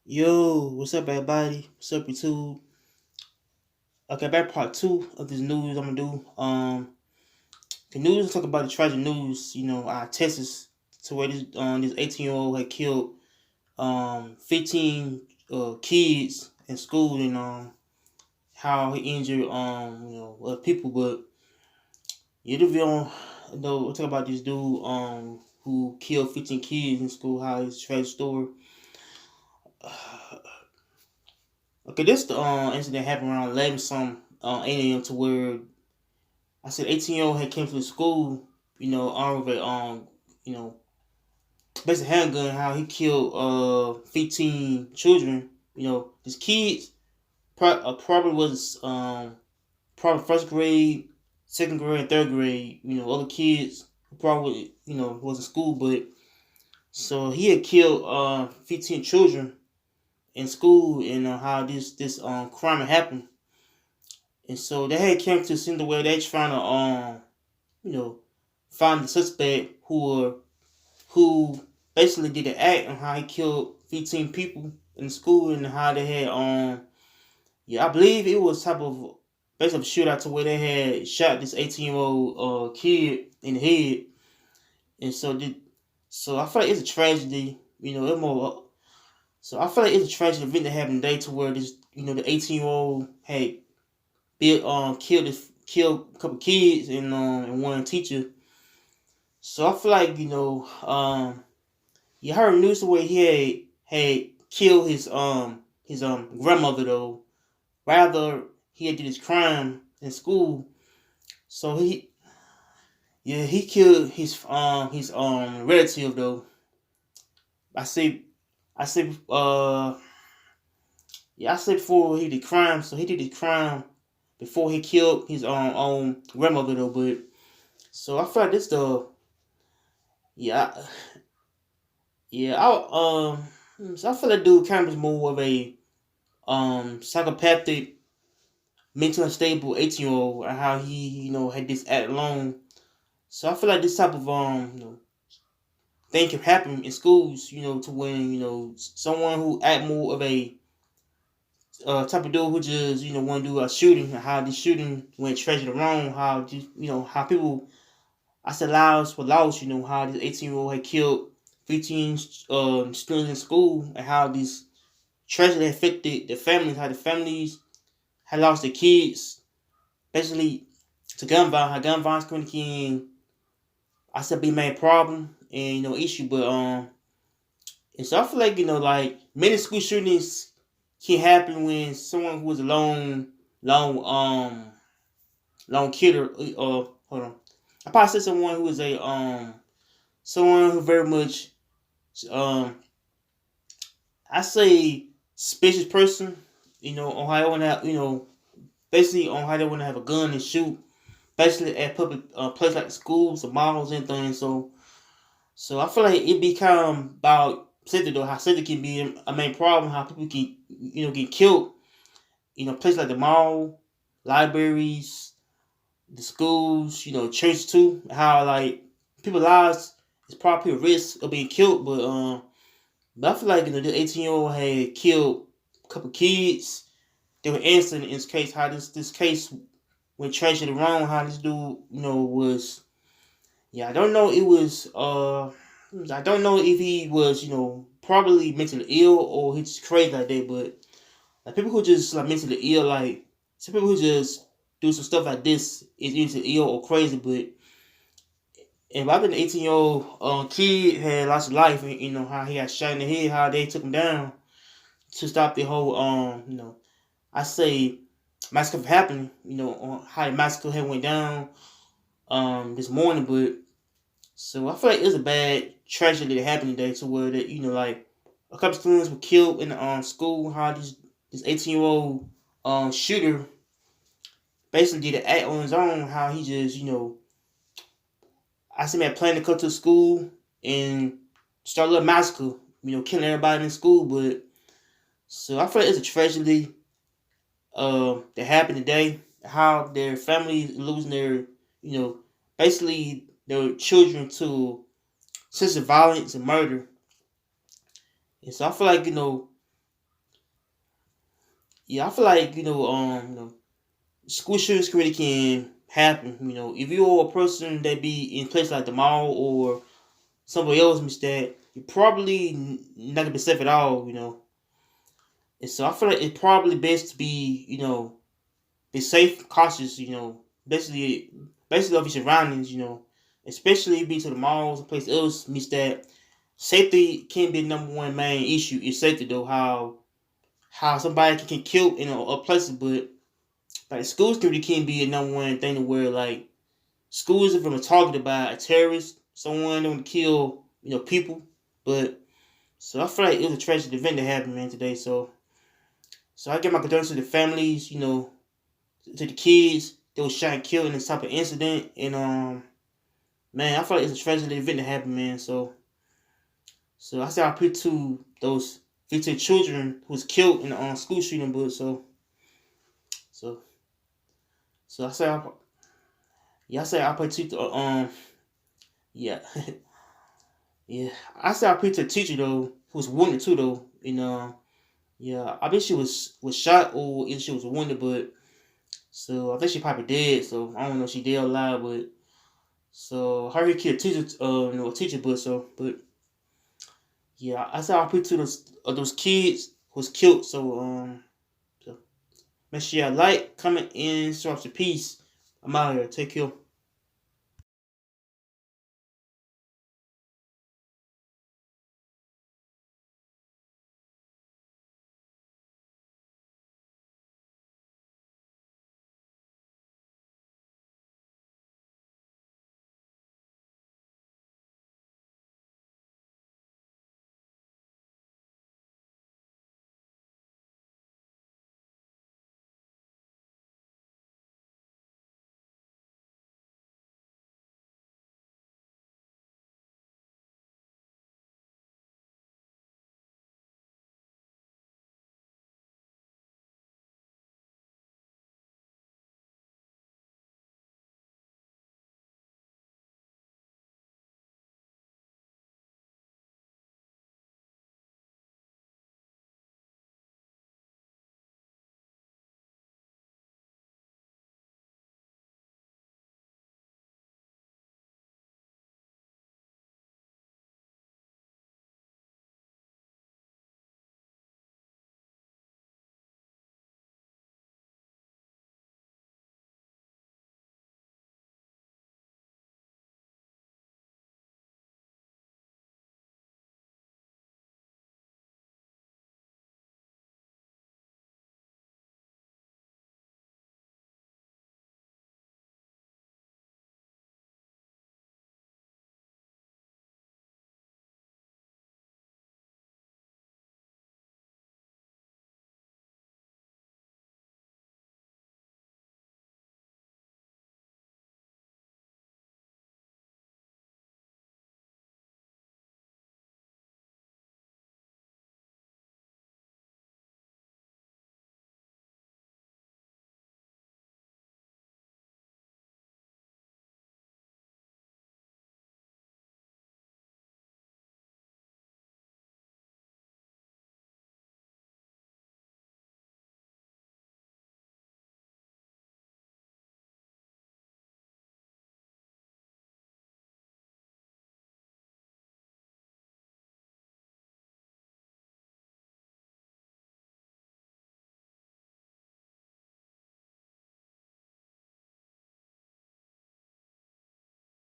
Yo, what's up, everybody? What's up, YouTube? Okay, back part two of this news I'm gonna do. The news talk about the tragic news. Out of Texas, to where this 18-year-old had killed 15 kids in school, and how he injured other people. But you the video, we'll talk about this dude who killed 15 kids in school. How his tragic story. Okay, this the incident happened around 11 some 8 a.m. to where I said 18-year-old had came to the school, armed with you know, basic handgun. How he killed 15 children. These kids probably was probably first grade, second grade, and third grade. Other kids who probably was in school, but so he had killed 15 children in school, and how this crime had happened. And so they had came to the scene where they trying to you know find the suspect who basically did the act on how he killed 15 people in the school, and how they had I believe it was type of basically shootout to where they had shot this 18-year-old kid in the head. And so I feel like it's a tragedy. It more so I feel like it's a tragic event that happened today to where this the 18-year-old had killed a couple kids and one teacher. So I feel like you heard news where he had killed his grandmother though. Rather he had did his crime in school. So he killed his relative though. I say I say I said before he did crime. So he did his crime before he killed his own grandmother though. But so I feel like this the yeah yeah so I feel like dude kind of is more of a psychopathic, mentally unstable 18-year-old, and how he had this act alone. So I feel like this type of thing can happen in schools. To when someone who act more of a type of dude who just want to do a shooting, and how this shooting went tragic wrong. How just how people I said lives were lost. How this 18-year-old had killed 15 students in school, and how this tragedy affected the families. How the families had lost their kids, basically to gun violence. How gun violence can I said be a main problem and issue, but and so I feel like like many school shootings can happen when someone who is a lone killer. Hold on, I probably said someone who is a someone who very much um I say suspicious person. On how they want to basically on how they want to have a gun and shoot, basically at public places like schools, the malls, and things. So I feel like it become about safety though. How safety can be a main problem. How people can get killed. Places like the mall, libraries, the schools. Church too. How like people lives is probably a risk of being killed. But I feel like the 18-year-old had killed a couple kids. They were innocent in this case. How this case went tragedy wrong. How this dude was. Yeah, I don't know. It was. I don't know if he was, probably mentally ill or he's just crazy like that. But like people who just like mentally ill, like some people who just do some stuff like this is either ill or crazy. But if I've been an 18-year-old kid had lost his life, and how he got shot in the head, how they took him down to stop the whole I say massacre from happening. On how the massacre had went down this morning, but so I feel like it's a bad tragedy that happened today, to where that like a couple students were killed in the school. How this 18-year-old shooter basically did an act on his own. How he just I see man planning to come to school and start a little massacre. Killing everybody in school. But so I feel like it's a tragedy that happened today. How their family losing their basically their children to sense of violence and murder. And so I feel like yeah, I feel like school shootings really can happen. If you're a person that be in place like the mall or somebody else mistake, you're probably not gonna be safe at all. And so I feel like it's probably best to be safe, cautious. Basically of your surroundings. Especially be to the malls or place else means that safety can be the number one main issue. Is safety though, how somebody can get killed in a place, but like school security can be a number one thing to where like schools if I'm targeted by a terrorist, someone that want to kill people. But so I feel like it was a tragic event that happened, man, today. So I give my condolences to the families, to the kids that was shot and killed in this type of incident. And man, I feel like it's a tragic event that happened, man. So I say I pray to those 15 children who was killed in the school shooting. But so so I say I say I pray to yeah. Yeah, I say I pray to the teacher though, who was wounded too though. Yeah, I bet she was shot or either she was wounded, but so I think she probably dead. So I don't know if she dead or alive, but so her kid teacher, a teacher, but yeah, I said I put to those kids who was killed. So make sure you like, comment, and subscribe to peace. I'm out here. Take care.